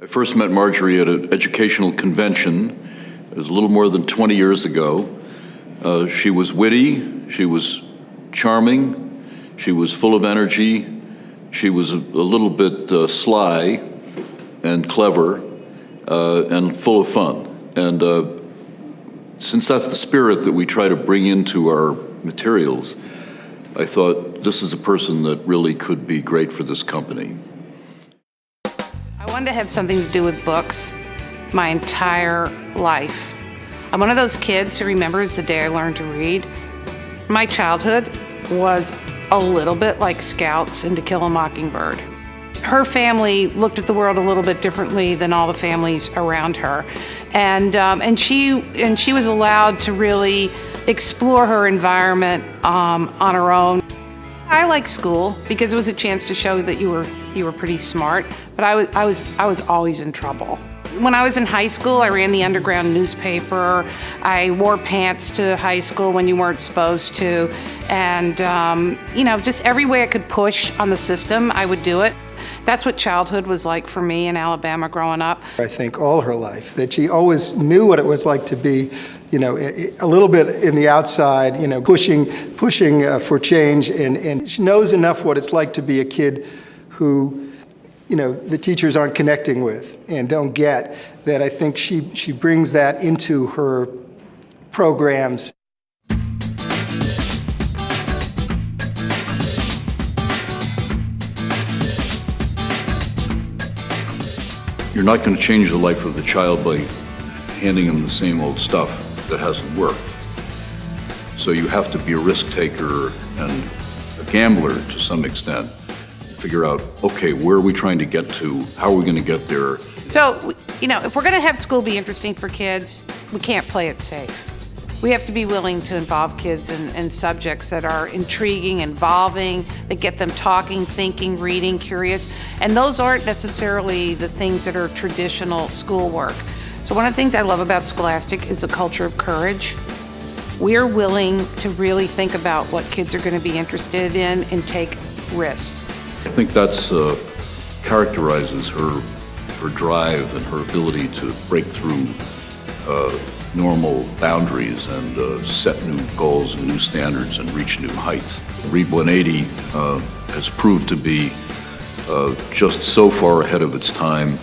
I first met Margery at an educational convention. It was a little more than 20 years ago. She was witty, she was charming, she was full of energy, she was a little bit sly and clever and full of fun. And since that's the spirit that we try to bring into our materials, I thought this is a person that really could be great for this company. I wanted to have something to do with books my entire life. I'm one of those kids who remembers the day I learned to read. My childhood was a little bit like Scouts and To Kill a Mockingbird. Her family looked at the world a little bit differently than all the families around her. And she was allowed to really explore her environment on her own. I like school because it was a chance to show that you were pretty smart, but I was always in trouble. When I was in high school, I ran the underground newspaper. I wore pants to high school when you weren't supposed to. And, just every way I could push on the system, I would do it. That's what childhood was like for me in Alabama growing up. I think all her life, that she always knew what it was like to be, a little bit in the outside, pushing for change. And she knows enough what it's like to be a kid who, the teachers aren't connecting with and don't get, that I think she brings that into her programs. You're not going to change the life of the child by handing them the same old stuff that hasn't worked. So you have to be a risk taker and a gambler to some extent. Figure out, okay, where are we trying to get to? How are we going to get there? So, if we're going to have school be interesting for kids, we can't play it safe. We have to be willing to involve kids in subjects that are intriguing, involving, that get them talking, thinking, reading, curious. And those aren't necessarily the things that are traditional schoolwork. So one of the things I love about Scholastic is the culture of courage. We're willing to really think about what kids are going to be interested in and take risks. I think that's characterizes her drive and her ability to break through normal boundaries and set new goals and new standards and reach new heights. Read 180 has proved to be just so far ahead of its time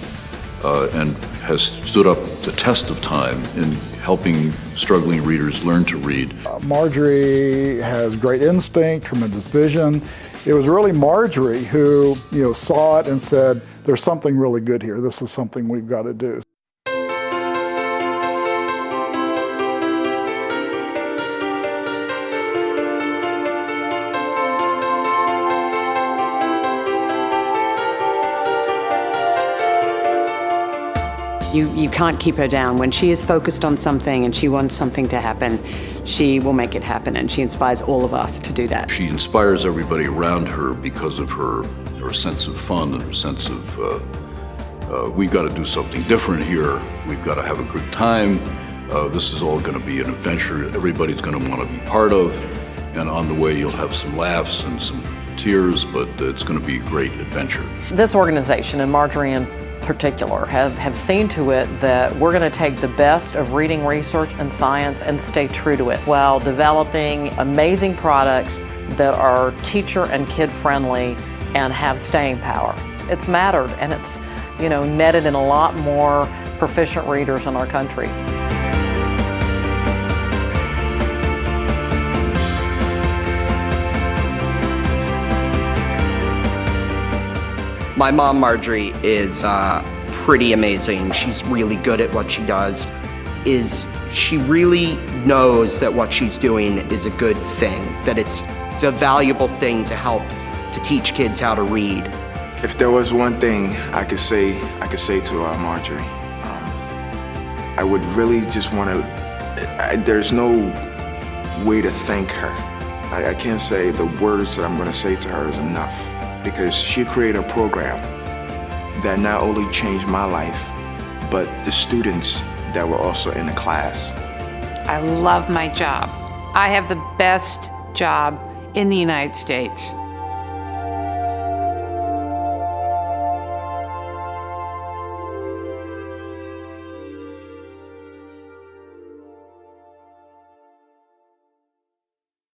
and has stood up the test of time in helping struggling readers learn to read. Margery has great instinct, tremendous vision. It was really Margery who, saw it and said, there's something really good here. This is something we've got to do. You can't keep her down. When she is focused on something and she wants something to happen, she will make it happen, and she inspires all of us to do that. She inspires everybody around her because of her sense of fun and her sense of, we've got to do something different here. We've got to have a good time. This is all going to be an adventure everybody's going to want to be part of. And on the way, you'll have some laughs and some tears, but it's going to be a great adventure. This organization, and Margery in particular, have seen to it that we're going to take the best of reading, research, and science and stay true to it while developing amazing products that are teacher and kid friendly and have staying power. It's mattered, and it's netted in a lot more proficient readers in our country. My mom, Margery, is pretty amazing. She's really good at what she does. She really knows that what she's doing is a good thing, that it's a valuable thing to help to teach kids how to read. If there was one thing I could say to Margery, I would really just want to. There's no way to thank her. I can't say the words that I'm going to say to her is enough. Because she created a program that not only changed my life, but the students that were also in the class. I love my job. I have the best job in the United States.